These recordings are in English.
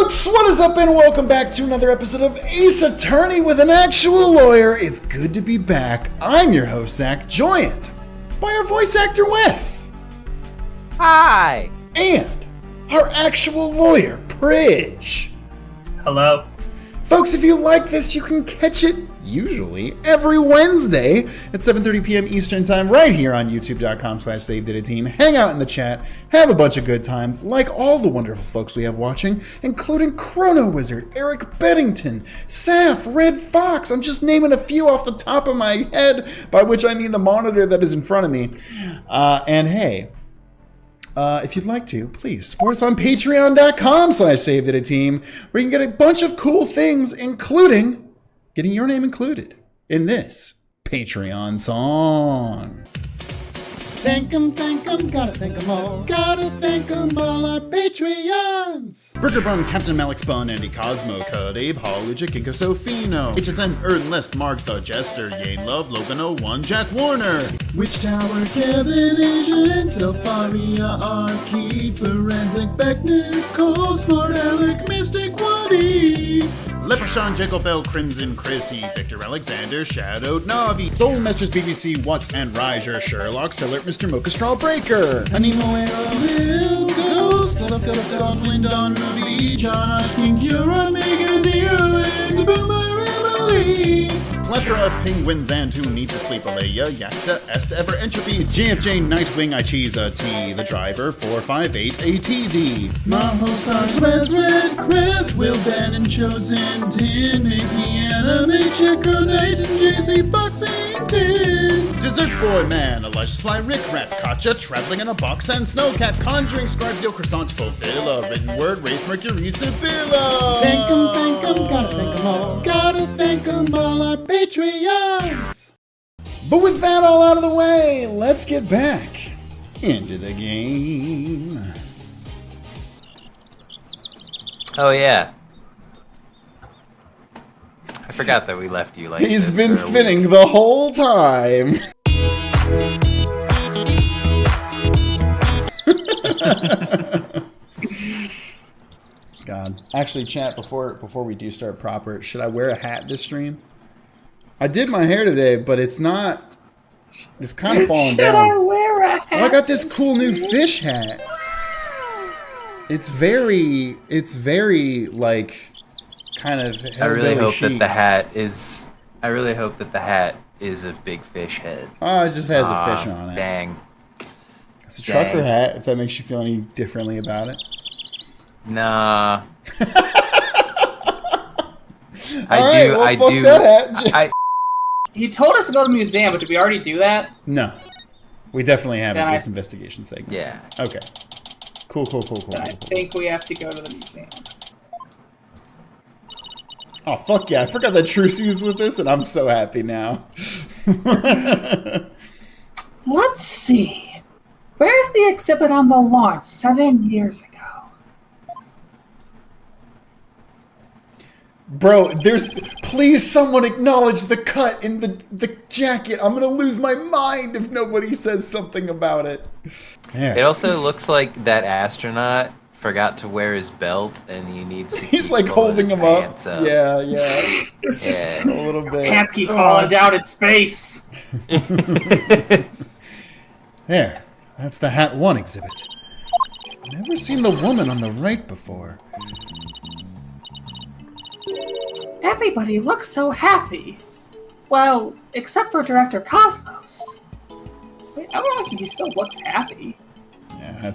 Folks, what is up and welcome back to another episode of Ace Attorney with an actual lawyer. It's good to be back. I'm your host, Zach, joined by our voice actor, Wes. Hi. And our actual lawyer, Pridge. Hello. Folks, if you like this, you can catch it usually every Wednesday at 7:30 p.m. Eastern Time right here on youtube.com/SaveDataTeam. Hang out in the chat, have a bunch of good times, like all the wonderful folks we have watching, including Chrono Wizard, Eric Beddington, Saf, Red Fox. I'm just naming a few off the top of my head, by which I mean the monitor that is in front of me. And hey, if you'd like to, please support us on patreon.com/SaveDataTeam, where you can get a bunch of cool things, including getting your name included in this Patreon song. Thank 'em, gotta thank 'em all. Gotta thank 'em all, our Patreons. Burger Bun, Captain Malik Bun, Andy Cosmo, Cud, Abe, Holly, Kinko Sofino, HSN, Ernless, Marks, The Jester, Yane Love, Logan 01, Jack Warner, Witch Tower, Kevin, Asian, Selfaria, Arky, Forensic, Beckner, Cole, Smart, Alec, Mystic, Woody, Leprechaun, Jacob Bell, Crimson, Chrissy, Victor Alexander, Shadowed Navi, Soul Masters, BBC, Watts, and Riser, Sherlock, Sellert, Mr. Mocha Straw Breaker, Animo, Lil Ghost, Godwin, Don Ruby, John Ashkin, Kira, Mega Zero, and Boomer Emily. Plethora of penguins and who need to sleep, Alea, Yakta, Est, Ever Entropy, JFJ, Nightwing, Ichiza, T, The Driver, 458, ATD. Maho Stars, Wes, Red Crest, Will Ben and Chosen, Tin, Mickey, Anime, Checker, Dayton, JC, Foxington. Dessert Boy Man, Elijah Sly, Rick Rat, Katja, Traveling in a Box, and Snowcat, Conjuring, Scribes, Yo, Croissant, Fulfilla, Written Word, Wraith, Mercury, Sibylla. Thank 'em, gotta thank 'em all. Gotta thank 'em all, our Patreons. But with that all out of the way, let's get back into the game. Oh yeah. I forgot that we left you like He's this been for a spinning week. the whole time. God. Actually, chat, before we do start proper, should I wear a hat this stream? I did my hair today, but it's not... It's kind of falling down. Should I wear a hat? Oh, I got this cool new fish hat. It's very, like, kind of I really hope chic. that the hat is. I really hope that the hat is a big fish head. Oh, it just has a fish on it. Dang. It's a trucker hat, if that makes you feel any differently about it. Nah. I do. That hat. He told us to go to the museum, but did we already do that? No. We definitely have Then this investigation segment. Yeah. Okay. Cool. I think we have to go to the museum. Oh, fuck yeah. I forgot that Trucy was with us, and I'm so happy now. Let's see. Where's the exhibit on the launch 7 years ago? Bro, please someone acknowledge the cut in the jacket. I'm gonna lose my mind if nobody says something about it. Yeah. It also looks like that astronaut forgot to wear his belt, and he needs to. He's like holding him up. Yeah. Yeah. A little bit. Pants keep falling down in space. There. That's the Hat 1 exhibit. Never seen the woman on the right before. Everybody looks so happy. Well, except for Director Cosmos. Wait, I don't think he still looks happy. Yeah,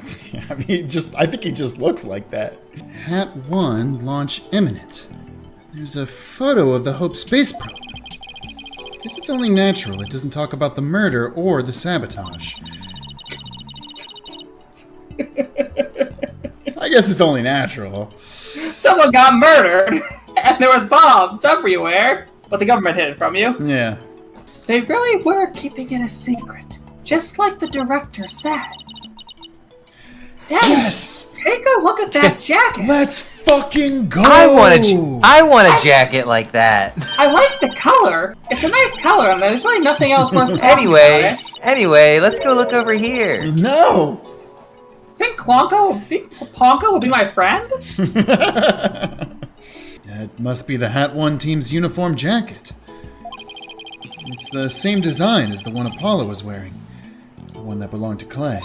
I mean, I think he just looks like that. Hat 1 launch imminent. There's a photo of the Hope space probe. Guess it's only natural it doesn't talk about the murder or the sabotage. I guess it's only natural. Someone got murdered, and there was bombs everywhere, but the government hid it from you. Yeah. They really were keeping it a secret, just like the director said. Dad, Yes! take a look at that jacket. Let's fucking go! I want a jacket like that. I like the color. It's a nice color, and there's really nothing else worth talking about it. Anyway, let's go look over here. No! think Ponko will be my friend? That must be the Hat 1 team's uniform jacket. It's the same design as the one Apollo was wearing. The one that belonged to Clay.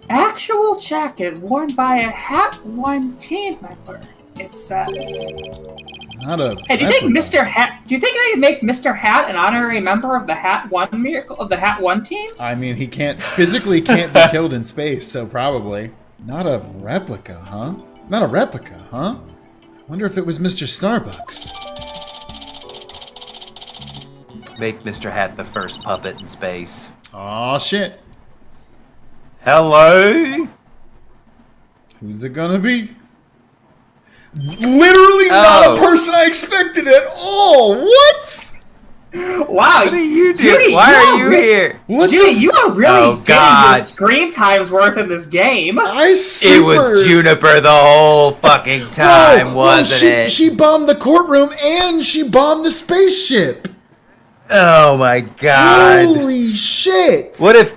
Actual jacket worn by a Hat 1 team member, it says. Not a Hey, do you think Mr. Hat? Do you think they make Mr. Hat an honorary member of the Hat 1 miracle of the Hat 1 team? I mean, he physically can't be killed in space, so probably. Not a replica, huh? Not a replica, huh? Wonder if it was Mr. Starbucks. Make Mr. Hat the first puppet in space. Aw, shit. Hello? Who's it gonna be? Literally not a person I expected at all! What? Wow, What are you doing? Judy, Why are you here? What Judy, you are really getting God. your screen time's worth in this game. It was Juniper the whole fucking time, wasn't it? She bombed the courtroom and she bombed the spaceship. Oh my god. Holy shit. What if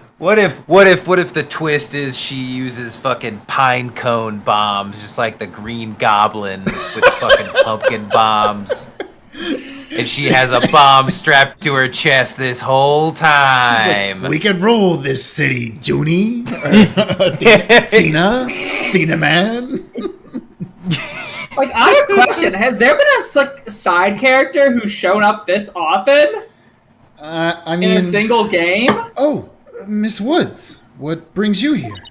the twist is she uses fucking pine cone bombs, just like the Green Goblin with fucking pumpkin bombs? And she has a bomb strapped to her chest this whole time. Like, we can rule this city, Junie. Thina man. Like, honest question, has there been a side character who's shown up this often I mean, in a single game? Oh, Miss Woods, what brings you here?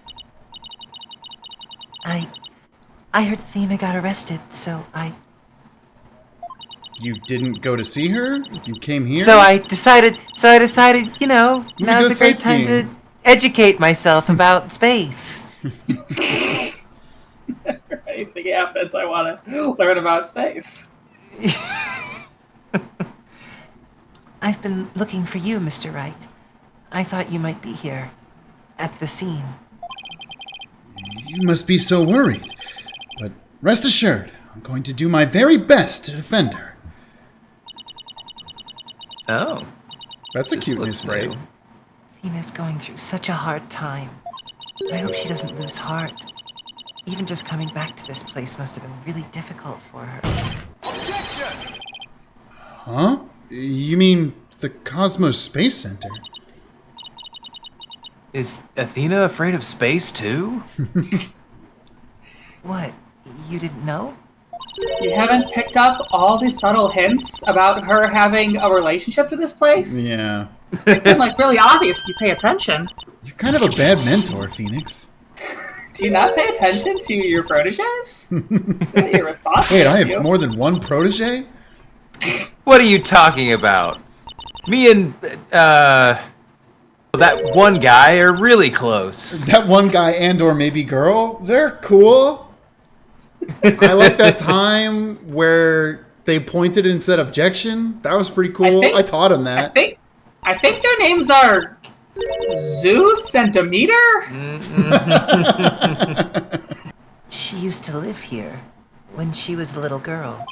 I heard Thina got arrested, so I You didn't go to see her? You came here? So I decided, you know, We now's go a great time to sightseeing. educate myself about space. Anything happens, I want to learn about space. I've been looking for you, Mr. Wright. I thought you might be here, at the scene. You must be so worried. But rest assured, I'm going to do my very best to defend her. Oh. That's a This cute looks news, right? new. Thina's going through such a hard time. I hope she doesn't lose heart. Even just coming back to this place must have been really difficult for her. Huh? You mean the Cosmos Space Center? Is Athena afraid of space too? What? You didn't know? You haven't picked up all the subtle hints about her having a relationship to this place? Yeah. It's been, like, really obvious if you pay attention. You're kind of a bad mentor, Phoenix. Do you not pay attention to your proteges? It's really irresponsible. Wait, I of you. have more than one protege? What are you talking about? Me and that one guy are really close. That one guy and or maybe girl, they're cool. I like that time where they pointed and said objection. That was pretty cool. I taught him that. I think their names are Zeus and Demeter? She used to live here when she was a little girl.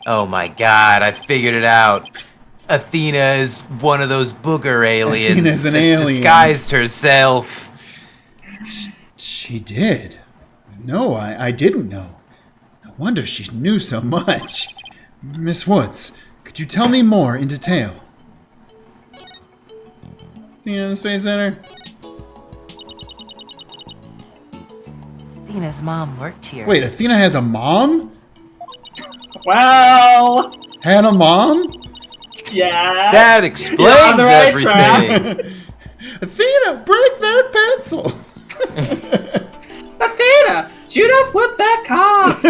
Oh my god, I figured it out. Athena is one of those booger aliens Athena's an that's alien. disguised herself. She did. No, I didn't know. No wonder she knew so much. Miss Woods, could you tell me more in detail? The Space Center? Athena's mom worked here. Wait, Athena has a mom? Well, Had a mom? yeah. That explains You're on the right everything. Athena, break that pencil! Athena, Judah flipped that cock.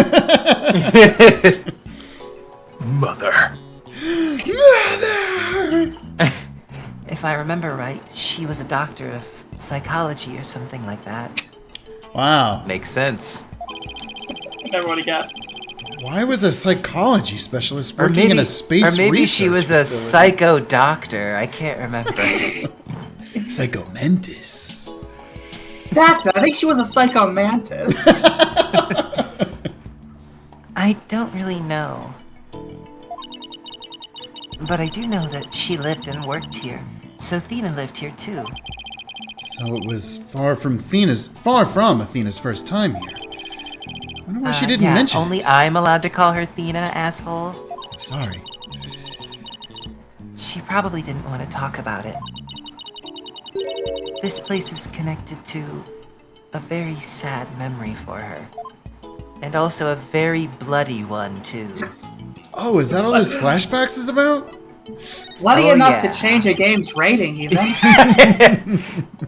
Mother. If I remember right, she was a doctor of psychology or something like that. Wow. Makes sense. Never would have guessed. Why was a psychology specialist working in a space Or maybe she research was a facility? psycho doctor. I can't remember. Psychomentis. That's it. I think she was a psychomantis. I don't really know. But I do know that she lived and worked here. So Thina lived here too. So it was far from Athena's first time here. I wonder why she didn't mention only it. I'm allowed to call her Athena, asshole. Sorry. She probably didn't want to talk about it. This place is connected to a very sad memory for her. And also a very bloody one, too. Oh, is that all this flashbacks is about? Bloody Oh, enough yeah. to change a game's rating, even.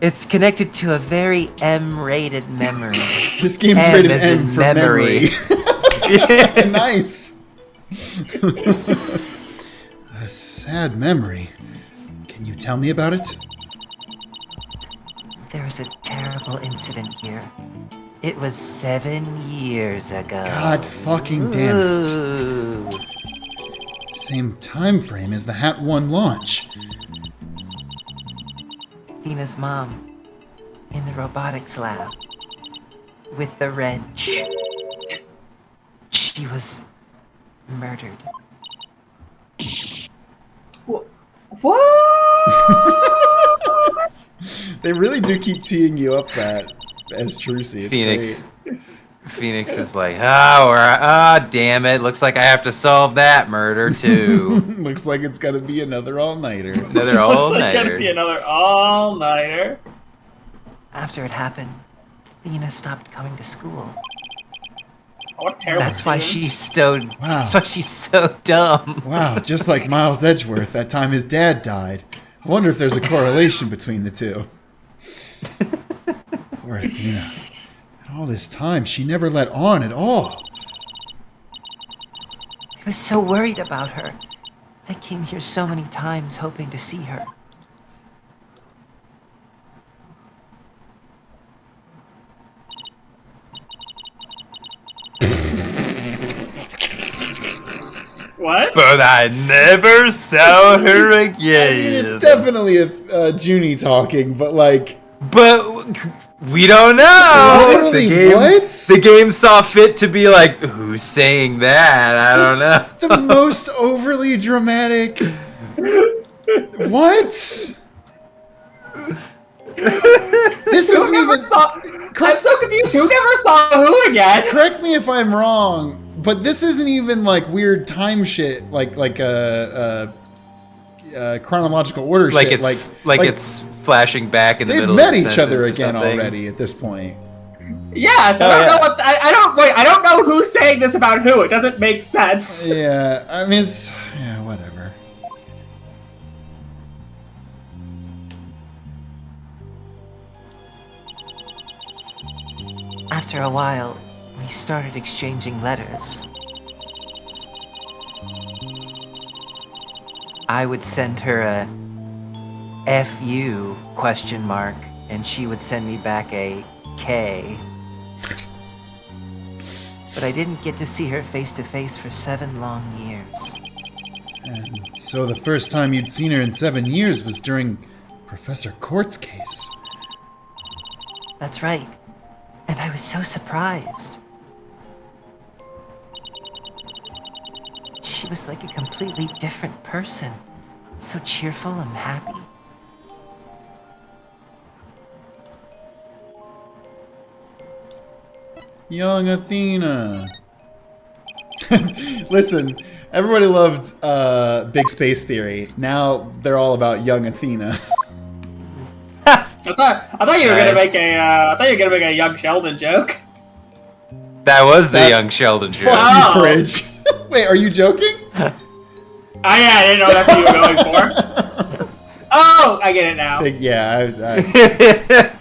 It's connected to a very M-rated memory. This game's M rated as M in for memory. memory. Nice. A sad memory. Can you tell me about it? There was a terrible incident here. It was 7 years ago. God fucking damn it. Ooh. Same time frame as the Hat 1 launch. Athena's mom in the robotics lab with the wrench. She was murdered. What? They really do keep teeing you up that as Trucy. It's Phoenix. great. Phoenix is like, damn it. Looks like I have to solve that murder too. Looks like it's gonna be another all-nighter. Another It's gonna all-nighter. be another all-nighter. After it happened, Athena stopped coming to school. Oh, what a terrible That's why student. she's so. Wow. That's why she's so dumb. Wow, just like Miles Edgeworth, that time his dad died. I wonder if there's a correlation between the two. Poor Athena. All this time, she never let on at all. I was so worried about her. I came here so many times hoping to see her. What? But I never saw her again. I mean, it's definitely a Junie talking, but like, But we don't know. Literally, the game, what? The game saw fit to be like, who's saying that? I don't know. it's the most overly dramatic. What? This isn't Who never even. saw? I'm so confused. Who never saw who again? Correct me if I'm wrong, but this isn't even like weird time shit, like chronological order Like shit. it's like it's flashing back in the they've middle. met of the each other sentence or again something. already at this point. Yes, I don't know what. I don't wait. I don't know who's saying this about who. It doesn't make sense. Yeah, I mean, yeah, whatever. After a while, we started exchanging letters. I would send her a FU ? And she would send me back a K. But I didn't get to see her face to face for 7 long years. And so the first time you'd seen her in 7 years was during Professor Court's case. That's right. And I was so surprised. She was like a completely different person. So cheerful and happy. Young Athena. Listen, everybody loved Big Space Theory. Now they're all about young Athena. I thought you were gonna Nice. make a. I thought you were gonna make a young Sheldon joke. That was the That- young Sheldon joke. Fuck Oh. you, Pridge. Wait, are you joking? Yeah, I didn't know that's what you were going for. Oh, I get it now. Yeah, I get it.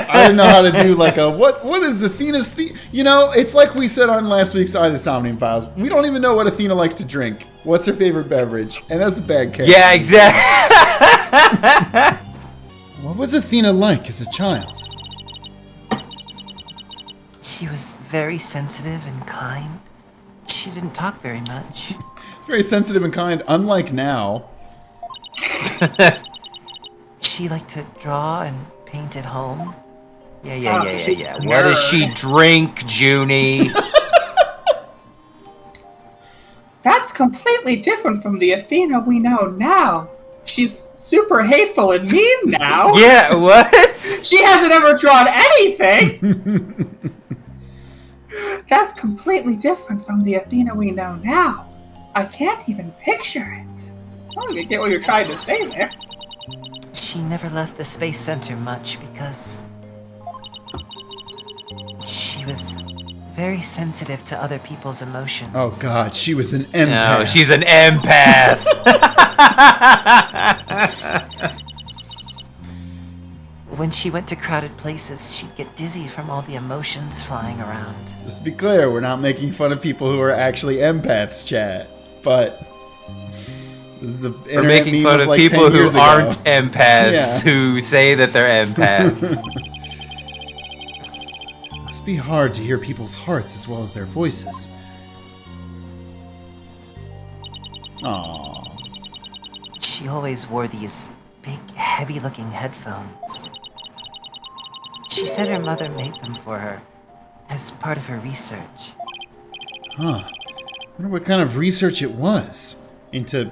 I didn't know how to do like a what is Athena's theme? You know, it's like we said on last week's Eye of the Somnium Files. We don't even know what Athena likes to drink. What's her favorite beverage? And that's a bad character. Yeah, exactly. What was Athena like as a child? She was very sensitive and kind. She didn't talk very much. Very sensitive and kind, unlike now. She liked to draw and paint at home. Yeah. What does she drink, Junie? That's completely different from the Athena we know now. She's super hateful and mean now. Yeah, what? She hasn't ever drawn anything. That's completely different from the Athena we know now. I can't even picture it. I don't even get what you're trying to say there. She never left the Space Center much because she was very sensitive to other people's emotions. Oh god, she was an empath. No, she's an empath. When she went to crowded places, she'd get dizzy from all the emotions flying around. Just to be clear, we're not making fun of people who are actually empaths, chat. But this is an We're internet making meme fun of of like people 10 who years ago. aren't empaths Yeah. who say that they're empaths. Must be hard to hear people's hearts as well as their voices. Aww. She always wore these big, heavy-looking headphones. She said her mother made them for her as part of her research. Huh. Wonder what kind of research it was into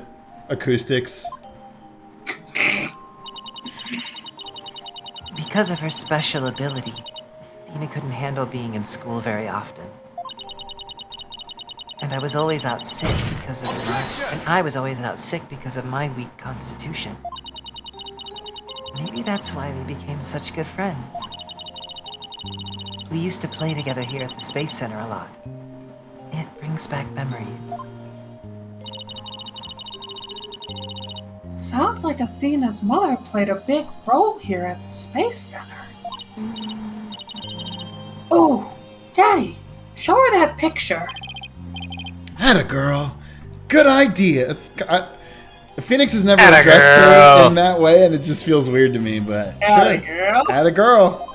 acoustics. Because of her special ability, Athena couldn't handle being in school very often. And I was always out sick because of my weak constitution. Maybe that's why we became such good friends. We used to play together here at the Space Center a lot. It brings back memories. Sounds like Athena's mother played a big role here at the Space Center. Oh, Daddy, show her that picture. Atta girl. Good idea. The Phoenix has never Atta addressed her girl. in that way, and it just feels weird to me, but Atta sure. girl. Atta girl.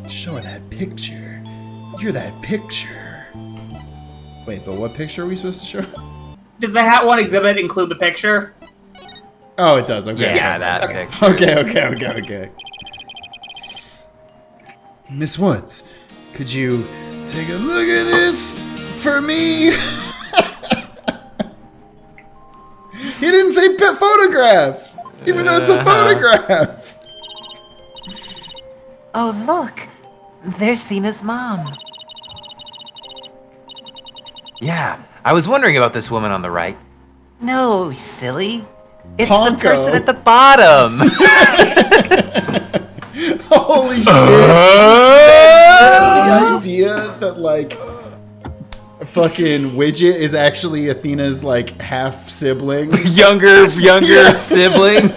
Show her that picture. You're that picture. Wait, but what picture are we supposed to show? Does the Hat 1 exhibit include the picture? Oh, it does. Okay. Yeah, Yes. that Okay. picture. Okay. Miss Woods, could you take a look at this for me? He didn't say pet photograph, even though it's a photograph. Oh, look! There's Thena's mom. Yeah, I was wondering about this woman on the right. No, silly. It's the Ponko. person at the Bottom. Holy shit. The idea that, like, a fucking Widget is actually Athena's, like, half-sibling. younger sibling.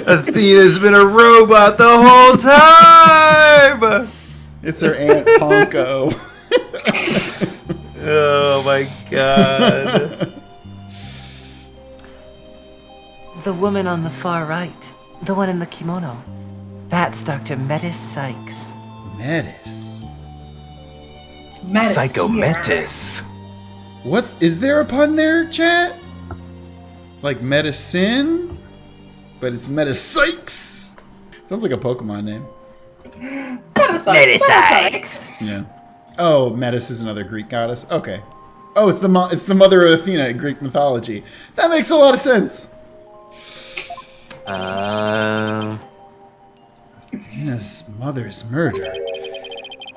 Athena's been a robot the whole time. It's her Aunt Ponko. Oh my god. The woman on the far right. The one in the kimono. That's Dr. Metis Sykes. Metis. Metis Psycho here. Metis. Is there a pun there, chat? Like medicine? But it's Metasykes. Sounds like a Pokemon name. Metis. Yeah. Oh, Metis is another Greek goddess. Okay. Oh, it's the mother of Athena in Greek mythology. That makes a lot of sense. Athena's mother's murder.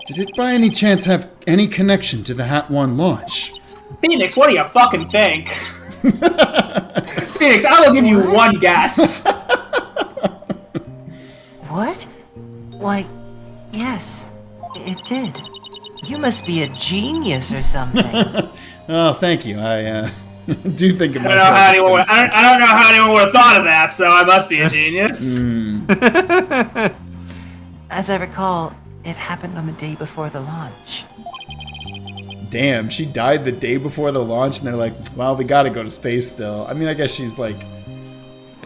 Did it by any chance have any connection to the Hat 1 launch? Phoenix, what do you fucking think? Phoenix, I will give you one guess. What? Why, yes, it did. You must be a genius or something. Oh, thank you. I do think of I don't know myself. how anyone would, I don't know how anyone would have thought of that, so I must be a genius. As I recall, it happened on the day before the launch. Damn, she died the day before the launch, and they're like, well, we gotta go to space still. I mean, I guess she's like...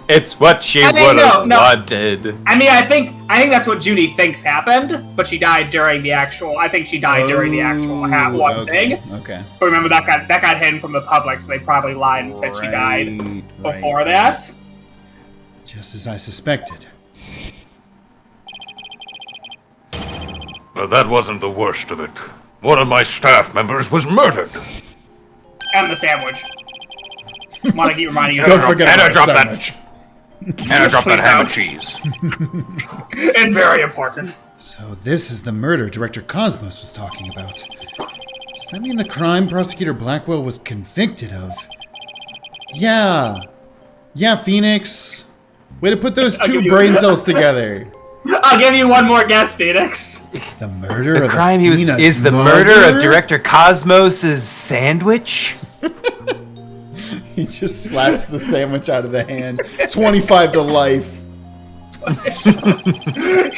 It's what she I mean, would have no. wanted. I mean, I think that's what Judy thinks happened, but she died during the actual. I think she died during the actual Hat 1 okay, thing. Okay. But remember that got hidden from the public, so they probably lied and said she died before that. Just as I suspected. Well, that wasn't the worst of it. One of my staff members was murdered. And the sandwich. Want to keep reminding you. Don't forget And I about dropped our that. sandwich. And I dropped that Please ham don't. and cheese. It's very important. So this is the murder Director Cosmos was talking about. Does that mean the crime Prosecutor Blackwell was convicted of? Yeah. Yeah, Phoenix. Way to put those I'll two give you- brain cells together. I'll give you one more guess, Phoenix. It's the murder The of crime Athena's is the mother? murder of Director Cosmos' sandwich? He just slaps the sandwich out of the hand. 25 to life.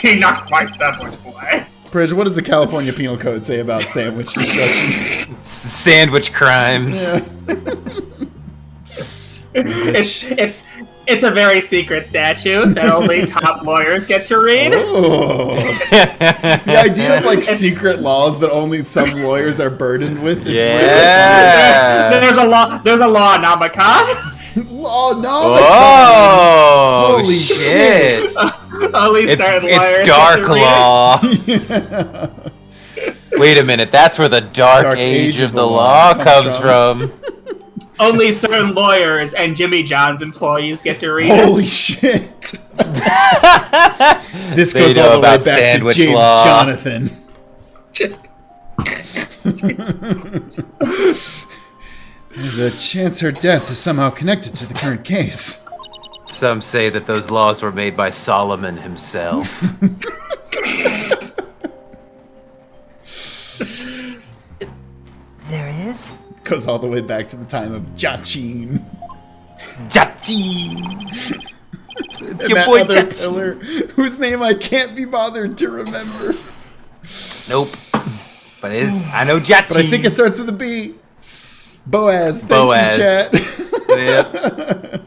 He knocked my sandwich away. Bridge, what does the California Penal Code say about sandwich destruction? Sandwich crimes. Yeah. It's a very secret statute that only top lawyers get to read. Oh. The idea of like secret laws that only some lawyers are burdened with is Yeah. There's a law, Namaka. really funny. Oh no! Oh, Holy shit. Only certain lawyers It's get Dark to read Law. Wait a minute, that's where the Dark Age of the Law comes from. Only certain lawyers and Jimmy John's employees get to read Holy it. shit! This They goes know all the way about back to sandwich James law. Jonathan. There's a chance her death is somehow connected to the current case. Some say that those laws were made by Solomon himself. There is? Goes all the way back to the time of Jachin. Jachi! And Your that boy other Jachi. pillar, whose name I can't be bothered to remember. Nope. But I know Jachi. But I think it starts with a B. Boaz. Thank Boaz. you, chat. Yep.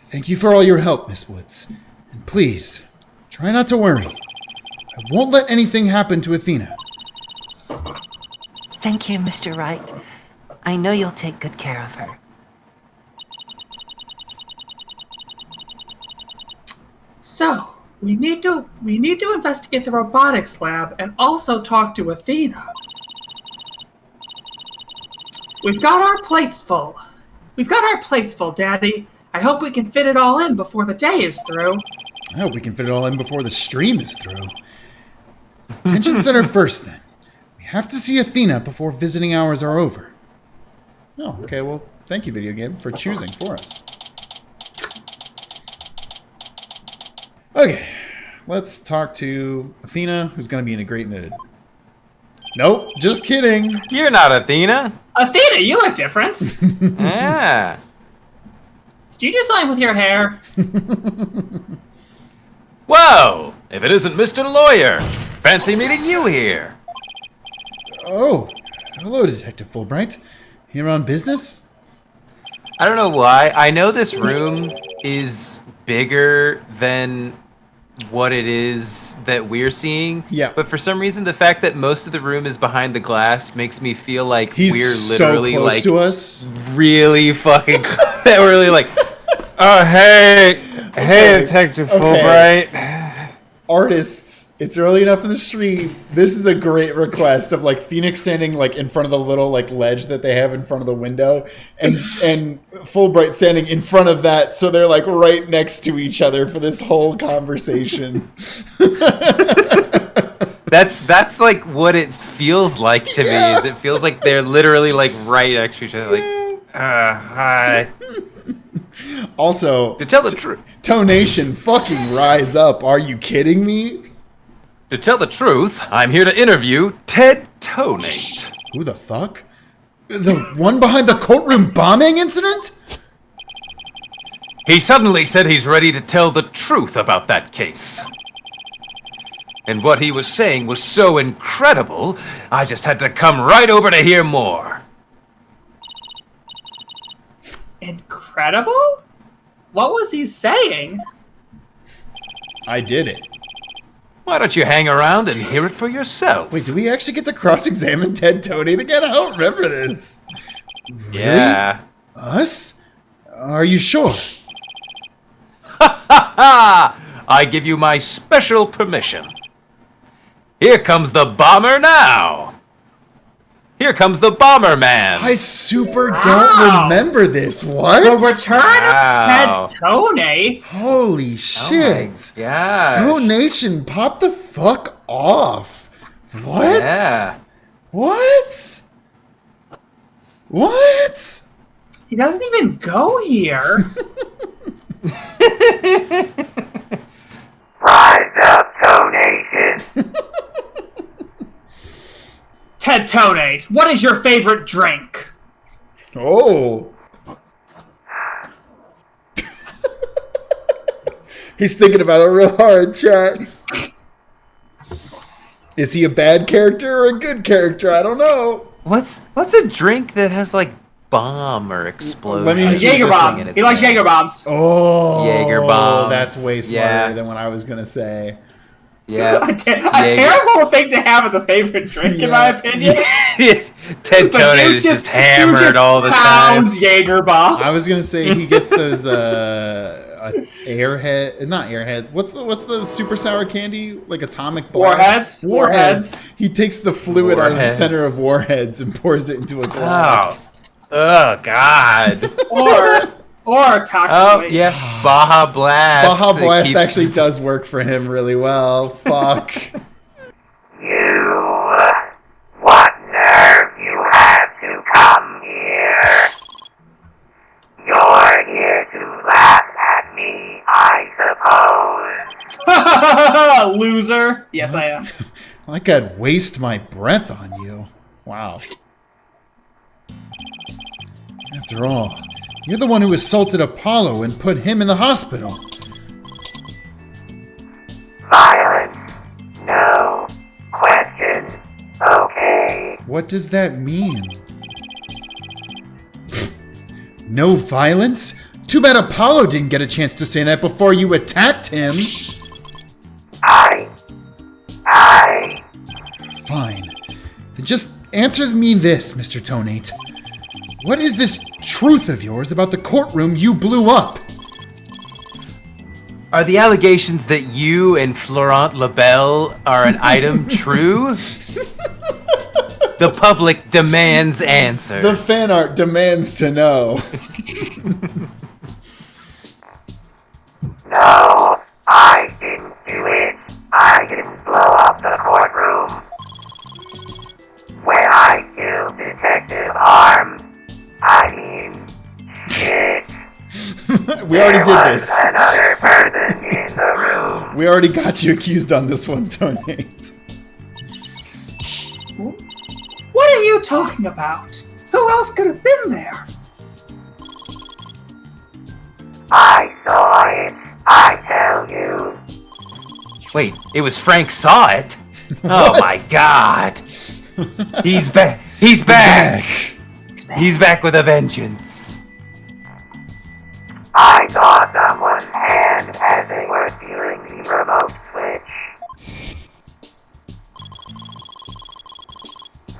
Thank you for all your help, Miss Woods. And please, try not to worry. I won't let anything happen to Athena. Thank you, Mr. Wright. I know you'll take good care of her. So, we need to investigate the robotics lab and also talk to Athena. We've got our plates full. Daddy. I hope we can fit it all in before the day is through. I hope we can fit it all in before the stream is through. Attention center first, then. We have to see Athena before visiting hours are over. Oh, okay, well, thank you, video game, for choosing for us. Okay, let's talk to Athena, who's going to be in a great mood. Nope, just kidding. You're not Athena. Athena, you look different. Yeah. Did you do something with your hair? Whoa! If it isn't Mr. Lawyer! Fancy meeting you here! Oh, hello, Detective Fulbright. Here on business? I don't know why. I know this room is bigger than what it is that we're seeing. Yeah. But for some reason, the fact that most of the room is behind the glass makes me feel like He's we're so literally close like to us. really fucking that we're really like, oh hey, Okay, Detective okay. Fulbright. Artists, it's early enough in the stream. This is a great request of like Phoenix standing like in front of the little like ledge that they have in front of the window, and Fulbright standing in front of that, so they're like right next to each other for this whole conversation. That's like what it feels like to me. Is it feels like they're literally like right next to each other, like, hi. Also, To tell the truth. Tonation, fucking rise up. Are you kidding me? To tell the truth, I'm here to interview Ted Tonate. Who the fuck? The one behind the courtroom bombing incident? He suddenly said he's ready to tell the truth about that case. And what he was saying was so incredible, I just had to come right over to hear more. Incredible? What was he saying? I did it. Why don't you hang around and hear it for yourself? Wait, do we actually get to cross-examine Ted Tonate again? I don't remember this. Really? Yeah. Us? Are you sure? I give you my special permission. Here comes the bomber now. Here comes the Bomberman. I super Wow. don't remember this. What? The return Wow. of Tonate. Holy shit. Yeah. Donation, pop the fuck off. What? Yeah. What? What? He doesn't even go here. Rise up, Donation. Ted Tonate, what is your favorite drink? Oh. He's thinking about it real hard, chat. Is he a bad character or a good character? I don't know. What's a drink that has like bomb or explosion? Let me- Jaeger this bombs. in its He likes name? Jaeger bombs. Oh. Jaeger bombs. That's way smarter Yeah. than what I was going to say. Yeah. A terrible thing to have as a favorite drink, in my opinion. Ted But Tonate dude is just hammered dude all the time. pounds Jaeger bombs. I was going to say he gets those airhead, not airheads. What's the super sour candy? Like atomic blast? Warheads. He takes the fluid out of the Warheads. center of warheads and pours it into a glass. Oh God. Or toxic Oh waste. yeah. Baja Blast. Baja It Blast keeps- actually does work for him really well. Fuck. What nerve you have to come here? You're here to laugh at me, I suppose. Loser. Yes, I am. Like I'd waste my breath on you. Wow. After all, you're the one who assaulted Apollo and put him in the hospital. Violence, no. Question, okay. What does that mean? No violence? Too bad Apollo didn't get a chance to say that before you attacked him. I... Fine. Then just answer me this, Mr. Tonate. What is this truth of yours about the courtroom you blew up? Are the allegations that you and Florent Labelle are an item true? The public demands answers. The fan art demands to know. No, I didn't do it. I didn't blow up the courtroom. When I killed Detective Arm, I mean, shit. We already did There was this. another person in the room. We already got you accused on this one, Tonate. What are you talking about? Who else could have been there? I saw it. I tell you. Wait, it was Frank saw it? Oh my God. He's back. He's back. He's back with a vengeance. I saw someone's hand as they were stealing the remote switch.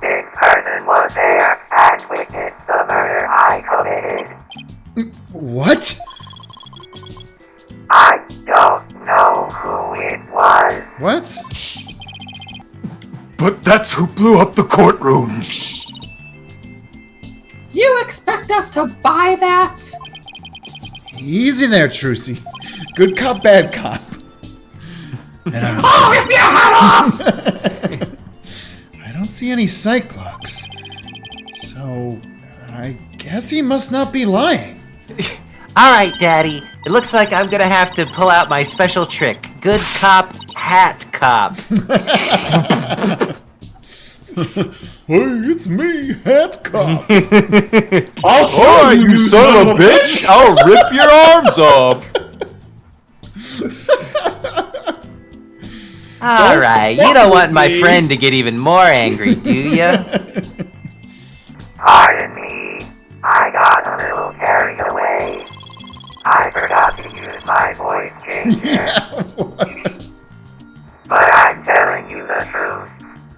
This person was there and witnessed the murder I committed. What? I don't know who it was. What? But that's who blew up the courtroom. You expect us to buy that? Easy there, Trucy. Good cop, bad cop. Oh, rip your head off! I don't see any Cyclops. So, I guess he must not be lying. All right, Daddy. It looks like I'm gonna have to pull out my special trick. Good cop, hat cop. Hey, it's me, Hat Cop. Oh, you son of a bitch! I'll rip your arms off. All right, you don't want my friend to get even more angry, do you? Pardon me. I got a little carried away. I forgot to use my voice changer. But I'm telling you the truth.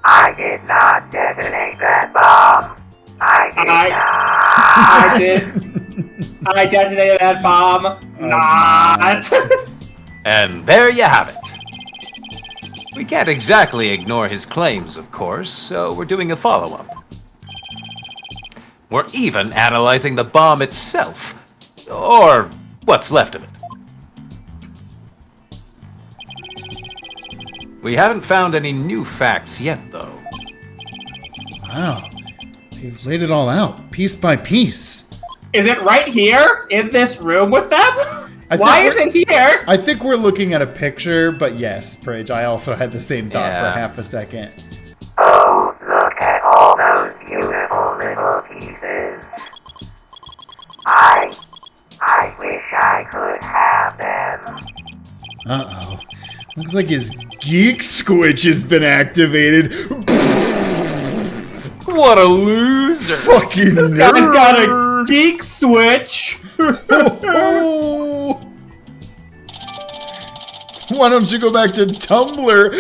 I did not detonate that bomb. I did not. I detonated that bomb. Not. And there you have it. We can't exactly ignore his claims, of course, so we're doing a follow-up. We're even analyzing the bomb itself. Or what's left of it. We haven't found any new facts yet, though. Wow. They've laid it all out, piece by piece. Is it right here in this room with them? Why is it here? I think we're looking at a picture, but yes, Pridge, I also had the same thought for half a second. Oh, look at all those beautiful little pieces. I wish I could have them. Uh-oh. Looks like his geek switch has been activated. What a loser! Fucking This guy's got a geek switch. Oh. Why don't you go back to Tumblr?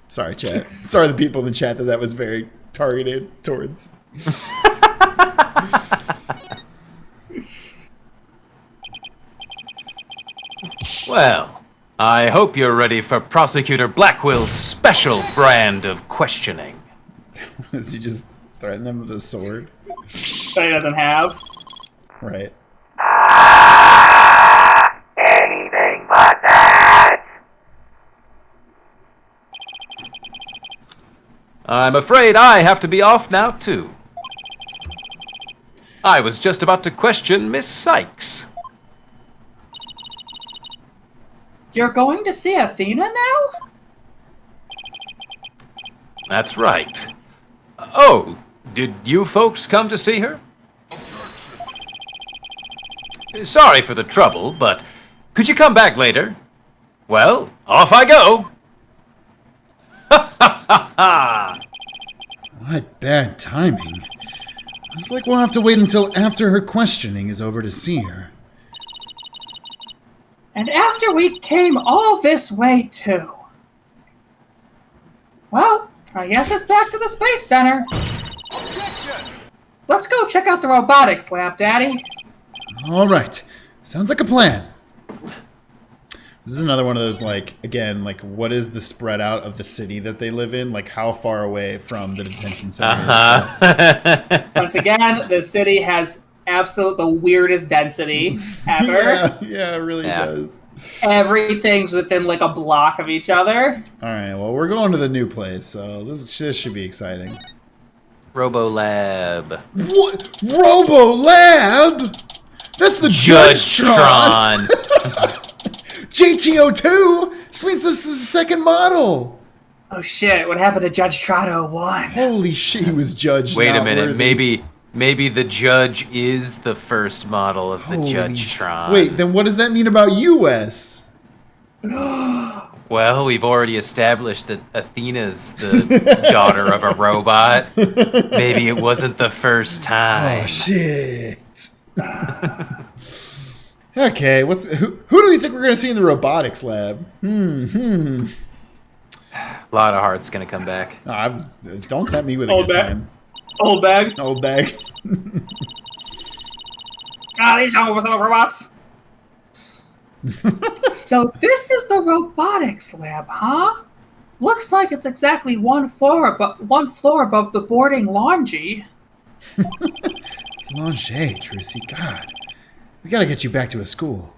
Sorry, chat. Sorry, the people in the chat that was very targeted towards. Well, I hope you're ready for Prosecutor Blackwell's special brand of questioning. Does he just threaten them with a sword? That he doesn't have. Right. Anything but that. I'm afraid I have to be off now, too. I was just about to question Miss Sykes. You're going to see Athena now? That's right. Oh, did you folks come to see her? Sorry for the trouble, but could you come back later? Well, off I go. Ha ha ha ha! What bad timing. Looks like we'll have to wait until after her questioning is over to see her. And after we came all this way, too. Well, I guess it's back to the Space Center. Let's go check out the robotics lab, Daddy. All right. Sounds like a plan. This is another one of those, like, again, like, what is the spread out of the city that they live in? Like, how far away from the detention center is Uh-huh. Once again, the city has the weirdest density ever. Yeah, it really does. Everything's within like a block of each other. All right, well, we're going to the new place, so this should be exciting. Robolab. What? Robo Lab? That's the Judge-tron. JTO2? This means this is the second model. Oh shit, what happened to Judge Trotto 1? Holy shit, he was judged. Wait a minute, worthy. maybe the Judge is the first model of the Holy- Judge-tron. Wait, then what does that mean about US? Well, we've already established that Athena's the daughter of a robot. Maybe it wasn't the first time. Oh shit. Okay, who do we think we're gonna see in the robotics lab? A lot of heart's gonna come back. Don't tempt me with a Old good bag. time. Old bag. Old bag. These robots. So this is the robotics lab, huh? Looks like it's exactly one floor above the boarding laundry. Langer, Trucy, God. We gotta get you back to a school.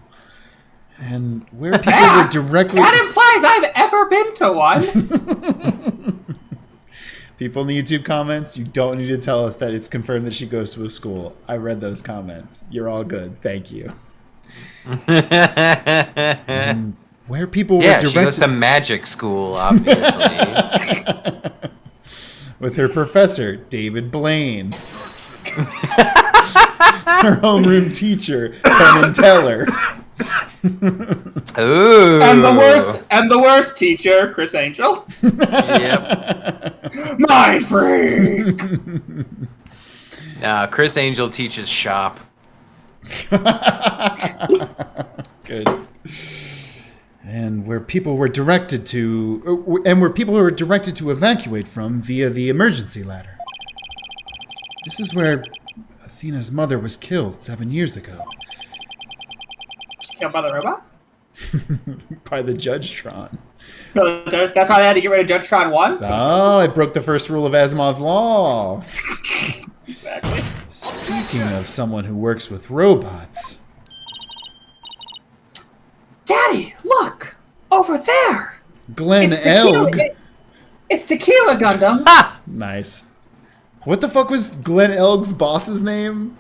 And where people were directly... That implies I've ever been to one. People in the YouTube comments, you don't need to tell us that it's confirmed that she goes to a school. I read those comments. You're all good. Thank you. And where people were directed... she goes to magic school, obviously. With her professor, David Blaine. Her homeroom teacher, Penn and Teller. Ooh. And the worst teacher, Chris Angel. Yep. Mind freak. Chris Angel teaches shop. Good. And where people were directed to evacuate from via the emergency ladder. This is where Athena's mother was killed 7 years ago. Killed by the robot? By the Judgetron. That's why they had to get rid of Judgetron 1? Oh, it broke the first rule of Asimov's law. Exactly. Speaking of someone who works with robots. Daddy, look! Over there! Glenn It's Tequila, Elg. it's Tequila Gundam. Ha! Nice. What the fuck was Glenn Elg's boss's name?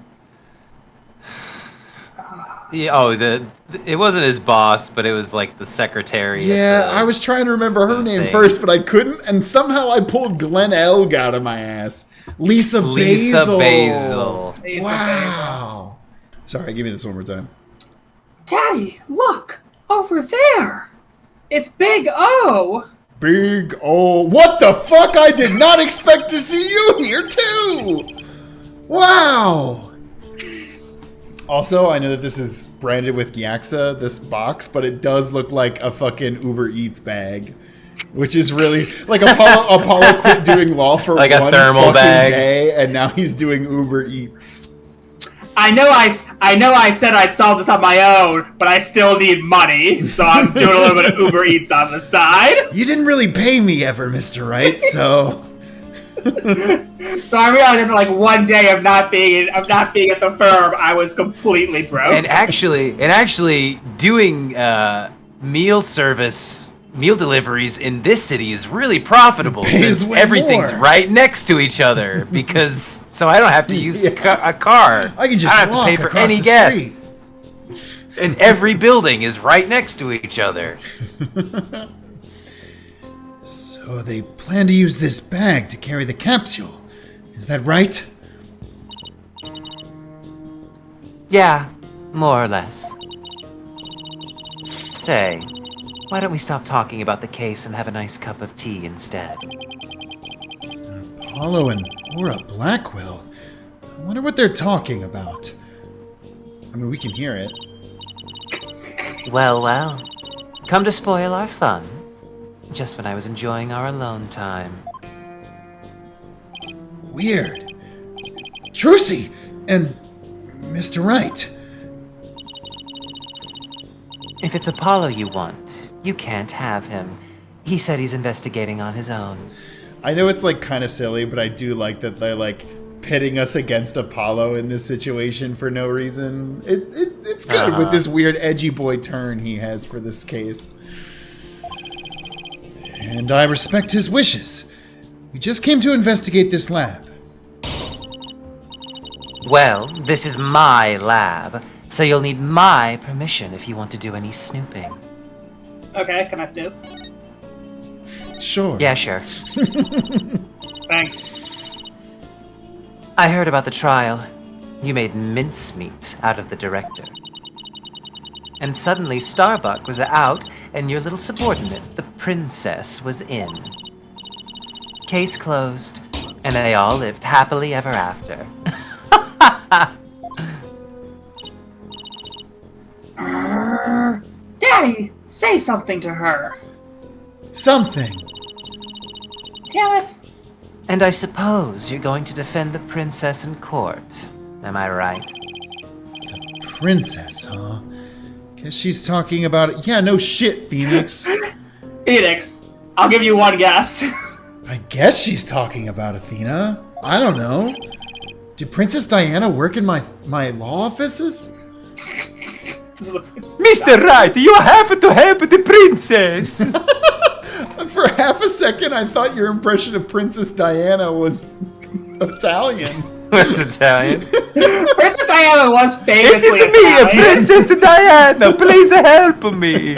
Yeah, it wasn't his boss, but it was like the secretary. Yeah, I was trying to remember her name thing. first, but I couldn't, and somehow I pulled Glenn Elg out of my ass. Lisa Basil. Basil. Wow. Sorry, give me this one more time. Daddy, look! Over there! It's Big O! Big O. What the fuck? I did not expect to see you here, too! Wow! Also, I know that this is branded with Gyaxa, this box, but it does look like a fucking Uber Eats bag. Which is really... Like, Apollo quit doing law for like one a thermal fucking bag. day, and now he's doing Uber Eats. I know I said I'd solve this on my own, but I still need money, so I'm doing a little bit of Uber Eats on the side. You didn't really pay me ever, Mr. Wright, so... So I realized after like one day of not being at the firm, I was completely broke. And actually, doing meal deliveries in this city is really profitable Pays since way everything's more. right next to each other. So I don't have to use a car. I can just I don't have walk to pay for across any the gas. street. And every building is right next to each other. So they plan to use this bag to carry the capsule. Is that right? Yeah, more or less. Say, why don't we stop talking about the case and have a nice cup of tea instead? Apollo and Aura Blackwell. I wonder what they're talking about. I mean, we can hear it. Well, well. Come to spoil our fun. Just when I was enjoying our alone time. Weird. Trucy and Mr. Wright. If it's Apollo you want, you can't have him. He said he's investigating on his own. I know it's like kind of silly, but I do like that they're like pitting us against Apollo in this situation for no reason. It's good with this weird edgy boy turn he has for this case. And I respect his wishes. We just came to investigate this lab. Well, this is my lab, so you'll need my permission if you want to do any snooping. Okay, can I snoop? Sure. Yeah, sure. Thanks. I heard about the trial. You made mincemeat out of the director. And suddenly Starbuck was out, and your little subordinate, the princess, was in. Case closed, and they all lived happily ever after. Daddy, say something to her. Something. Damn it. And I suppose you're going to defend the princess in court. Am I right? Princess, huh? Guess she's talking about it. Yeah, no shit, Phoenix. Phoenix, I'll give you one guess. I guess she's talking about Athena. I don't know. Did Princess Diana work in my law offices? Mr. Wright, you have to help the princess. For half a second, I thought your impression of Princess Diana was Italian. What's Italian? Princess Diana was It famously is me, Italian. Princess Diana. Please help me.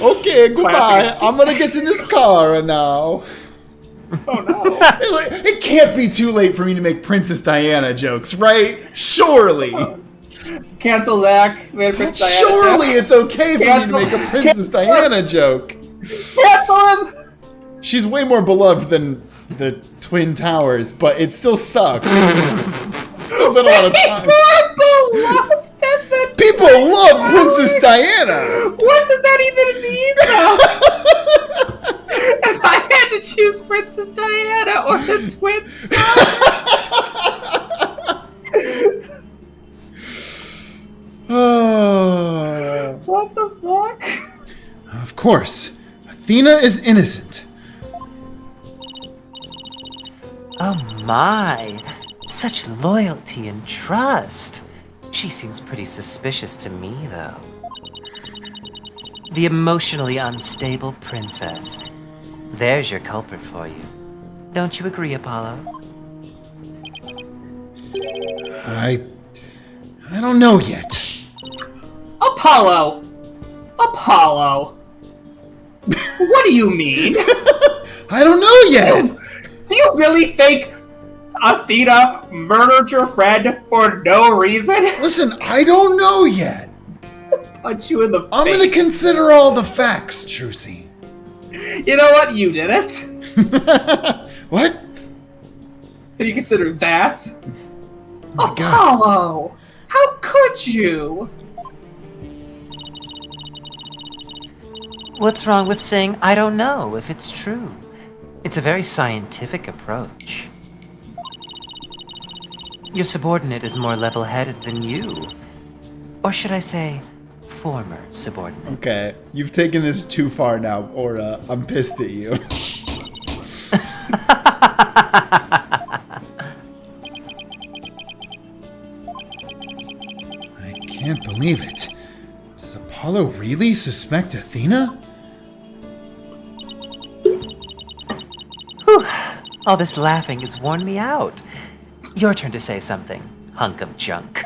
Okay, goodbye. Classic. I'm gonna get in this car now. Oh no. It can't be too late for me to make Princess Diana jokes, right? Surely. Cancel Zach. We had Princess Diana Surely joke. it's okay for Cancel- me to make a Princess cancel- Diana joke. Cancel him. She's way more beloved than the Twin Towers, but it still sucks. It's still been a lot of time. People love Princess Diana. What does that even mean, though? If I had to choose Princess Diana or the Twin Towers. What the fuck? Of course. Athena is innocent. Oh my, such loyalty and trust. She seems pretty suspicious to me, though. The emotionally unstable princess. There's your culprit for you. Don't you agree, Apollo? I don't know yet. Apollo! Apollo! What do you mean? I don't know yet. Do you really think Athena murdered your friend for no reason? Listen, I don't know yet. Punch you in the face. I'm gonna consider all the facts, Trucy. You know what? You did it. What? Can you consider that? Oh my God. Apollo! How could you? What's wrong with saying I don't know if it's true? It's a very scientific approach. Your subordinate is more level-headed than you. Or should I say, former subordinate. Okay, you've taken this too far now, Aura. I'm pissed at you. I can't believe it. Does Apollo really suspect Athena? Whew. All this laughing has worn me out. Your turn to say something, hunk of junk.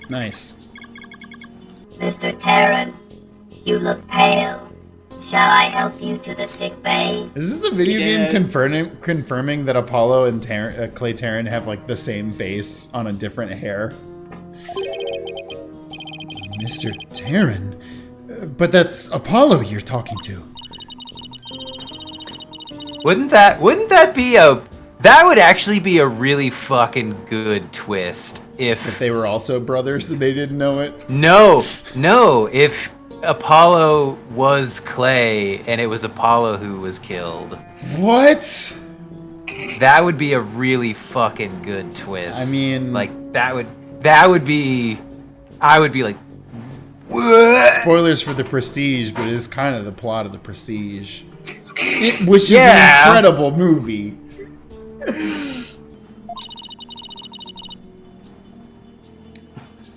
Nice. Mr. Terran, you look pale. Shall I help you to the sick bay? Is this the video Yeah. game confirming that Apollo and Clay Terran have like the same face on a different hair? Mr. Terran? But that's Apollo you're talking to. Wouldn't that be that would actually be a really fucking good twist If they were also brothers and they didn't know it. No, if Apollo was Clay and it was Apollo who was killed. What? That would be a really fucking good twist. I mean, like that would be I would be like, what? Spoilers for The Prestige, but it is kind of the plot of The Prestige. Which is an Yeah. incredible movie.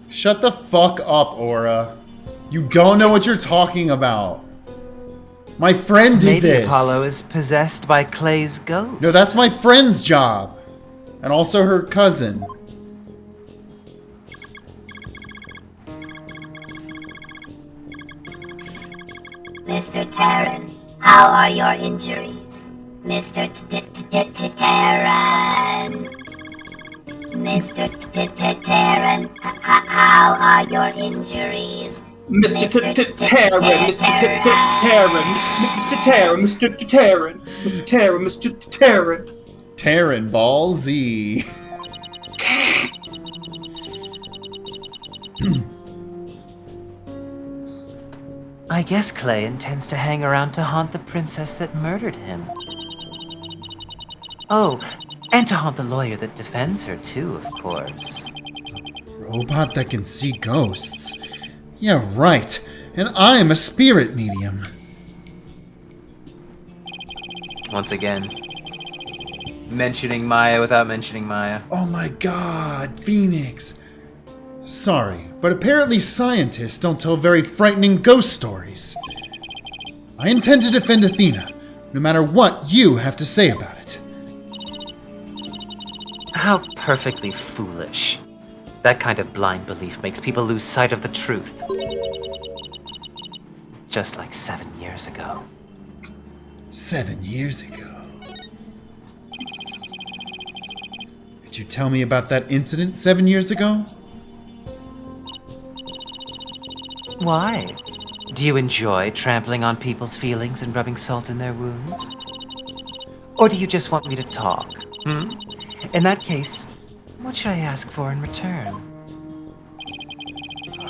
Shut the fuck up, Aura. You don't know what you're talking about. My friend did Maybe this. Apollo is possessed by Clay's ghost. No, that's my friend's job. And also her cousin. Mr. Terran, how are your injuries? Mr. Terran. Mr. Terran, how are your injuries? Mr. Terran, Mr. Terran, Mr. Terran, Mr. Terran, Mr. Terran, Mr. Terran. Terran Ball Z. I guess Clay intends to hang around to haunt the princess that murdered him. Oh, and to haunt the lawyer that defends her too, of course. Robot that can see ghosts. Yeah, right. And I'm a spirit medium. Once again, mentioning Maya without mentioning Maya. Oh my god, Phoenix. Sorry, but apparently scientists don't tell very frightening ghost stories. I intend to defend Athena, no matter what you have to say about it. How perfectly foolish. That kind of blind belief makes people lose sight of the truth. Just like 7 years ago. 7 years ago. Did you tell me about that incident 7 years ago? Why? Do you enjoy trampling on people's feelings and rubbing salt in their wounds? Or do you just want me to talk? In that case, what should I ask for in return?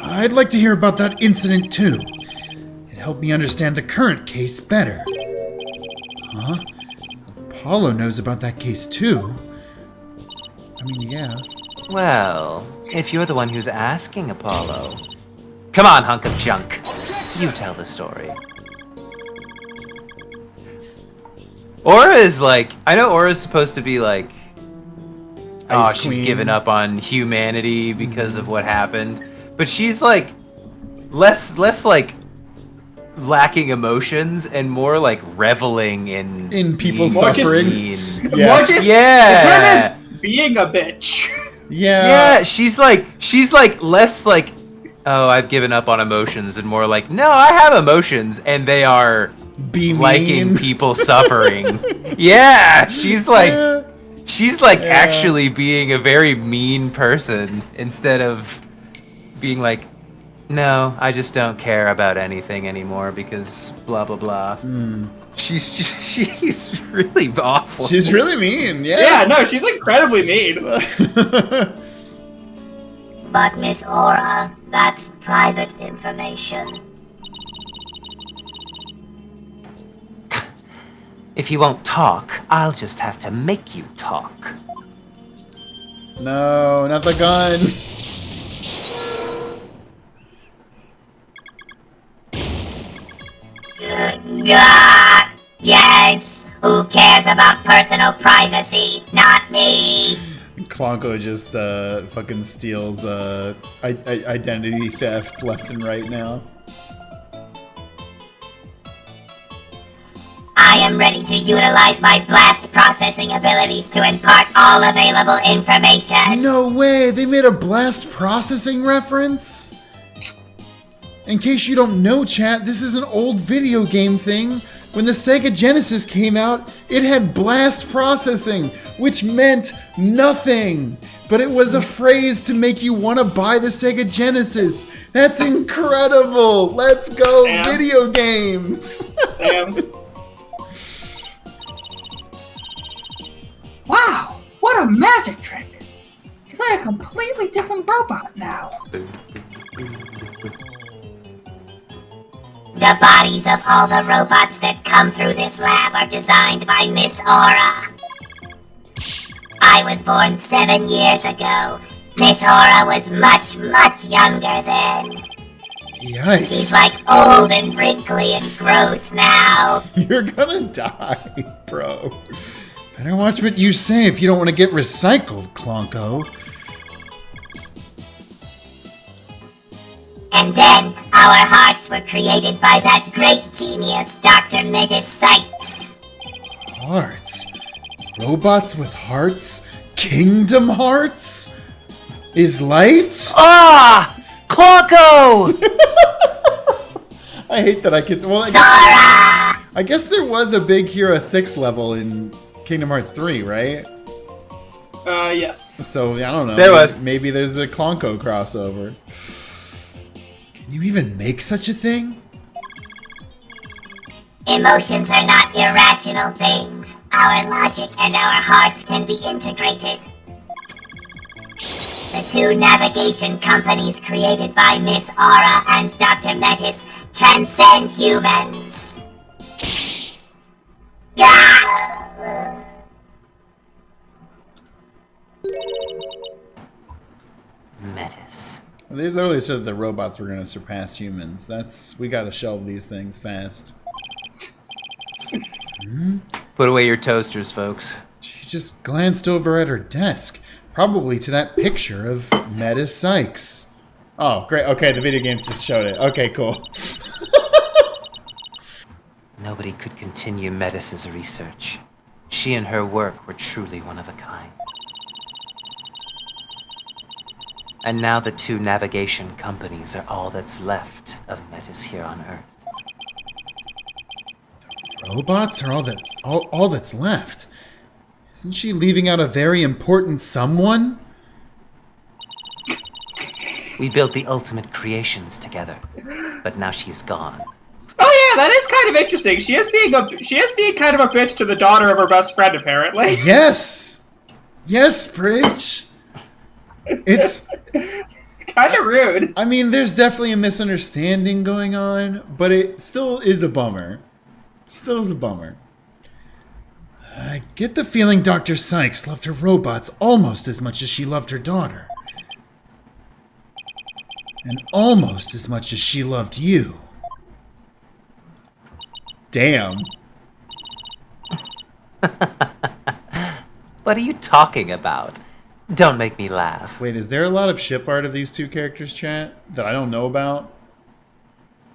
I'd like to hear about that incident too. It helped me understand the current case better. Huh? Apollo knows about that case too. I mean, yeah. Well, if you're the one who's asking, Apollo. Come on, hunk of junk. You tell the story. Aura is like... I know Aura's supposed to be like... Oh, Ice she's Queen. given up on humanity because of what happened. But she's like... Less like... lacking emotions and more like reveling in people's being suffering. mean. Yeah. More just, Yeah. The term is being a bitch. Yeah. Yeah, she's like less like, oh, I've given up on emotions, and more like, no, I have emotions, and they are Be liking mean. people suffering. Yeah, she's like Yeah. actually being a very mean person instead of being like, no, I just don't care about anything anymore because blah blah blah. She's really awful. She's really mean. Yeah, no, she's incredibly mean. But Miss Aura, that's private information. If you won't talk, I'll just have to make you talk. No, not the gun. Yes. Who cares about personal privacy? Not me. Klonko just fucking steals identity theft left and right now. I am ready to utilize my blast processing abilities to impart all available information. No way! They made a blast processing reference? In case you don't know, chat, this is an old video game thing. When the Sega Genesis came out, it had blast processing, which meant nothing. But it was a phrase to make you want to buy the Sega Genesis. That's incredible! Let's go, Damn. video games! Damn. Wow, what a magic trick! He's like a completely different robot now. The bodies of all the robots that come through this lab are designed by Miss Aura. I was born 7 years ago. Miss Aura was much, much younger then. She's Yikes. like old and wrinkly and gross now. You're gonna die, bro. Better watch what you say if you don't want to get recycled, Klonko. And then our hearts were created by that great genius, Dr. Metis Sykes. Hearts? Robots with hearts? Kingdom Hearts? Is light? Ah! Klonko! I hate that I could. Well, Sora! I guess there was a Big Hero 6 level in Kingdom Hearts 3, right? Yes. So, I don't know. There was. Maybe there's a Klonko crossover. Can you even make such a thing? Emotions are not irrational things. Our logic and our hearts can be integrated. The two navigation companies created by Miss Aura and Dr. Metis transcend humans. Ah! Metis. They literally said that the robots were going to surpass humans. We gotta shelve these things fast. Put away your toasters, folks. She just glanced over at her desk, probably to that picture of Metis Sykes. Oh, great. Okay, the video game just showed it. Okay, cool. Nobody could continue Metis's research. She and her work were truly one of a kind. And now the two navigation companies are all that's left of Metis here on Earth. Robots are all that's left. Isn't she leaving out a very important someone? We built the ultimate creations together, but now she's gone. Oh yeah, that is kind of interesting. She is being kind of a bitch to the daughter of her best friend, apparently. Yes! Yes, Bridge! It's... Kind of rude. I mean, there's definitely a misunderstanding going on, but it still is a bummer. Still is a bummer. I get the feeling Dr. Sykes loved her robots almost as much as she loved her daughter. And almost as much as she loved you. Damn. What are you talking about? Don't make me laugh. Wait, is there a lot of ship art of these two characters, chat, that I don't know about?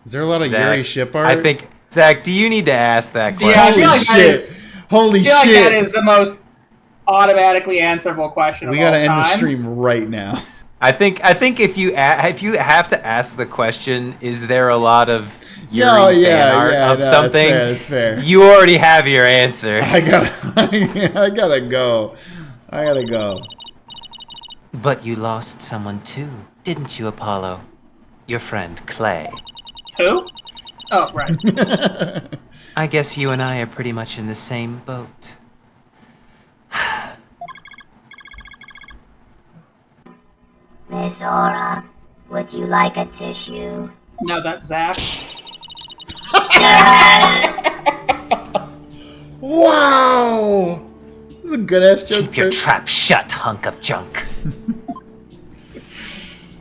Is there a lot of Zach, Yuri ship art? I think, Zach, do you need to ask that question? Yeah, I feel Holy like that shit. is- Holy I feel like that shit. is the most automatically answerable question We of all gotta end the time. stream right now. I think if you have to ask the question, is there a lot of Yuri No, fan yeah, art yeah, of no, something? That's fair. You already have your answer. I gotta go. I gotta go. But you lost someone too, didn't you, Apollo? Your friend, Clay. Who? Oh, right. I guess you and I are pretty much in the same boat. Miss Aura, would you like a tissue? No, that's Zach. Wow! This is a good ass joke. Keep your Chris. trap shut, hunk of junk.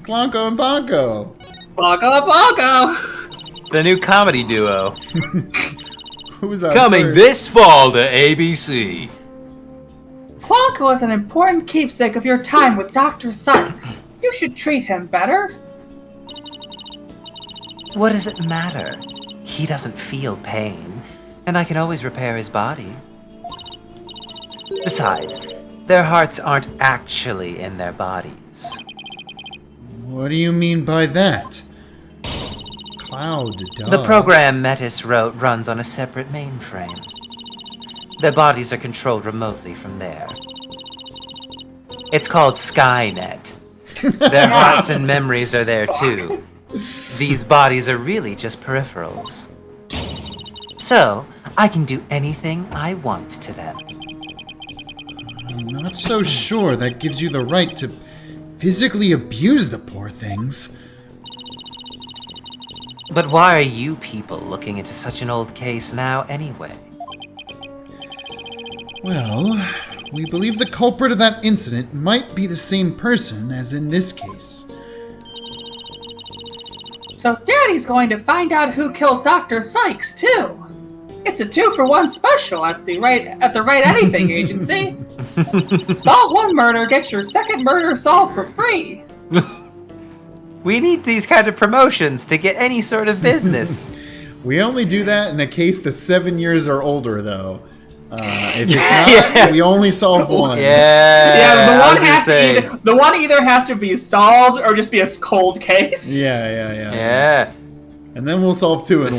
Clonko and Bonko. Blanco, Blanco! The new comedy duo. Who was that? Coming first? this fall to ABC. Blanco is an important keepsake of your time with Dr. Sykes. You should treat him better. What does it matter? He doesn't feel pain, and I can always repair his body. Besides, their hearts aren't actually in their bodies. What do you mean by that? Cloud, duh. The program Metis wrote runs on a separate mainframe. Their bodies are controlled remotely from there. It's called Skynet. Their hearts and memories are there too. These bodies are really just peripherals. So, I can do anything I want to them. I'm not so sure that gives you the right to physically abuse the poor things. But why are you people looking into such an old case now anyway? Well, we believe the culprit of that incident might be the same person as in this case. So Daddy's going to find out who killed Dr. Sykes, too. It's a 2-for-1 special at the Right Anything agency. Solve one murder, get your second murder solved for free. We need these kind of promotions to get any sort of business. We only do that in a case that's 7 years or older, though. If it's not, Yeah. we only solve one. Yeah, the I one was gonna has say. the one either has to be solved or just be a cold case. Yeah. Yeah, And then we'll solve two in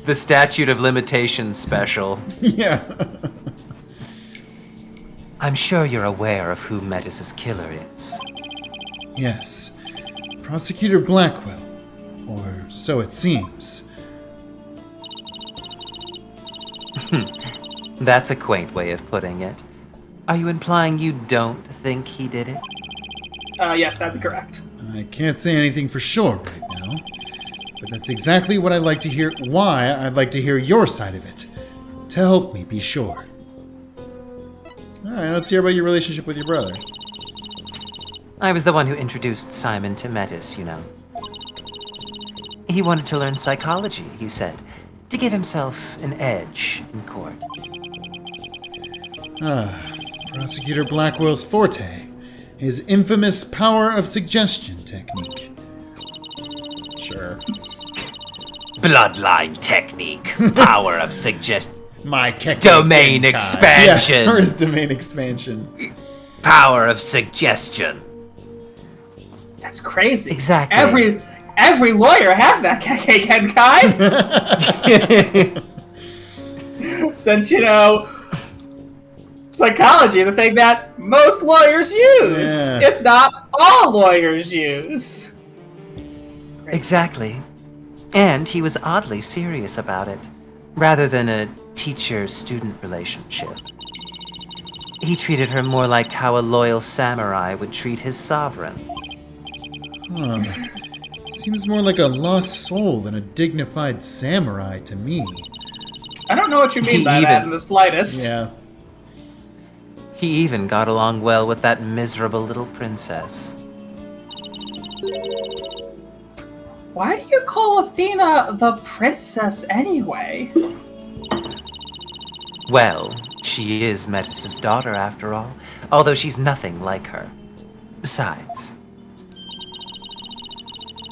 the statute of limitations special. one. Yeah. I'm sure you're aware of who Metis' killer is. Yes. Prosecutor Blackwell. Or so it seems. That's a quaint way of putting it. Are you implying you don't think he did it? Yes, that'd be correct. I can't say anything for sure right now. But that's exactly what I'd like to hear. Why I'd like to hear your side of it. To help me be sure. Alright, let's hear about your relationship with your brother. I was the one who introduced Simon to Metis, you know. He wanted to learn psychology, he said, to give himself an edge in court. Prosecutor Blackwell's forte. His infamous power of suggestion technique. Sure. Bloodline technique. Power of suggestion. My Keke Domain Genkai. expansion. Yeah, or his domain expansion. Power of suggestion. That's crazy. Exactly. Every lawyer has that Keke Genkai. Since, psychology is a thing that most lawyers use, Yeah. if not all lawyers use. Exactly. And he was oddly serious about it, rather than a teacher-student relationship. He treated her more like how a loyal samurai would treat his sovereign. Huh. Seems more like a lost soul than a dignified samurai to me. I don't know what you mean by that in the slightest. Yeah. He even got along well with that miserable little princess. Why do you call Athena the princess anyway? Well, she is Metis' daughter after all, although she's nothing like her. Besides,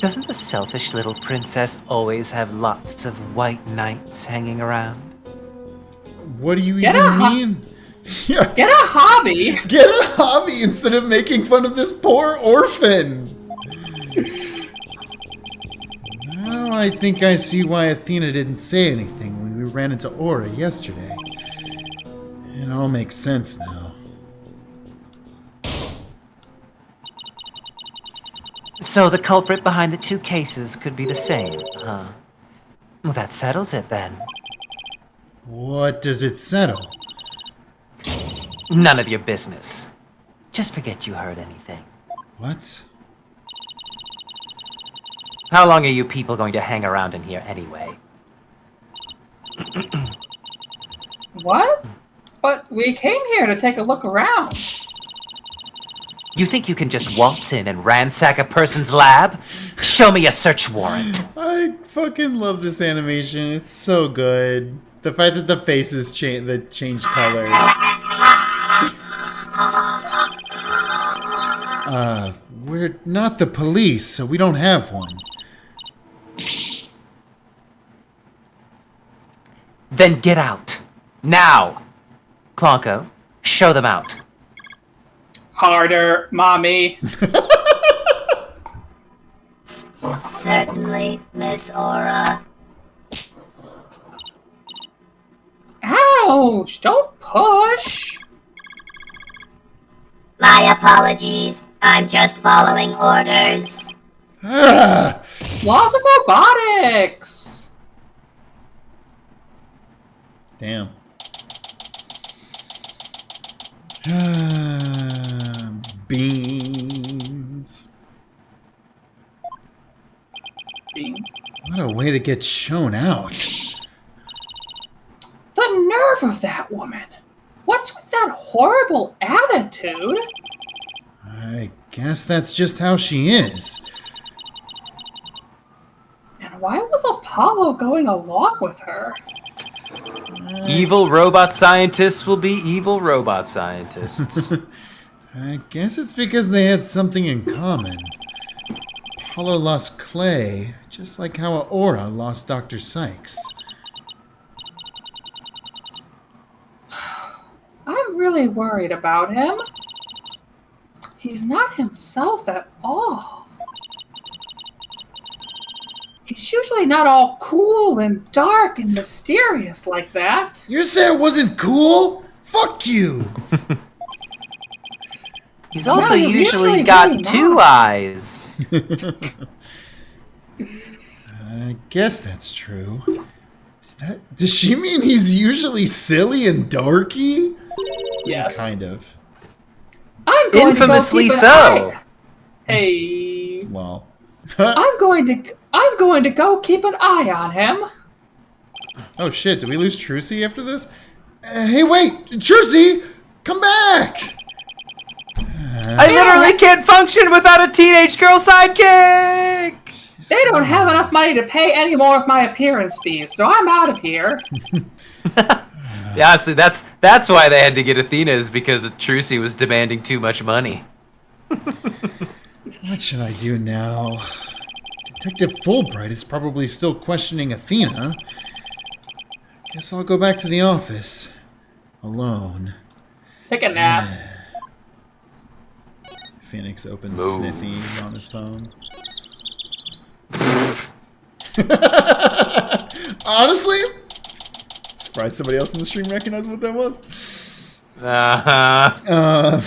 doesn't the selfish little princess always have lots of white knights hanging around? What do you Get even a ho- mean? Yeah. Get a hobby! Get a hobby instead of making fun of this poor orphan. Now I think I see why Athena didn't say anything when we ran into Aura yesterday. It all makes sense now. So the culprit behind the two cases could be the same, huh? Well, that settles it then. What does it settle? None of your business. Just forget you heard anything. What? How long are you people going to hang around in here anyway? What? But we came here to take a look around. You think you can just waltz in and ransack a person's lab? Show me a search warrant. I fucking love this animation. It's so good. The fact that the faces change color. We're not the police, so we don't have one. Then get out. Now! Clonko, show them out. Harder, mommy. Certainly, Miss Aura. Ouch! Don't push! My apologies. I'm just following orders. Ah! Laws of robotics! Damn. Beans. Beans. What a way to get shown out. The nerve of that woman! What's with that horrible attitude? I guess that's just how she is. And why was Apollo going along with her? Evil robot scientists will be evil robot scientists. I guess it's because they had something in common. Apollo lost Clay, just like how Aura lost Dr. Sykes. I'm really worried about him. He's not himself at all. He's usually not all cool and dark and mysterious like that. You say it wasn't cool? Fuck you! He's also you're usually really got two not. eyes. I guess that's true. Does she mean he's usually silly and darky? Yes. Kind of. I'm going Infamously to go keep so. an eye. Hey. Well. I'm going to go keep an eye on him. Oh shit, did we lose Trucy after this? Hey wait! Trucy! Come back! I literally can't function without a teenage girl sidekick! They don't have enough money to pay any more of my appearance fees, so I'm out of here. Yeah, honestly, that's why they had to get Athena, is because Trucy was demanding too much money. What should I do now? Detective Fulbright is probably still questioning Athena. Guess I'll go back to the office. Alone. Take a nap. Phoenix opens Move. Sniffy on his phone. Honestly, surprised somebody else in the stream recognized what that was. Uh-huh.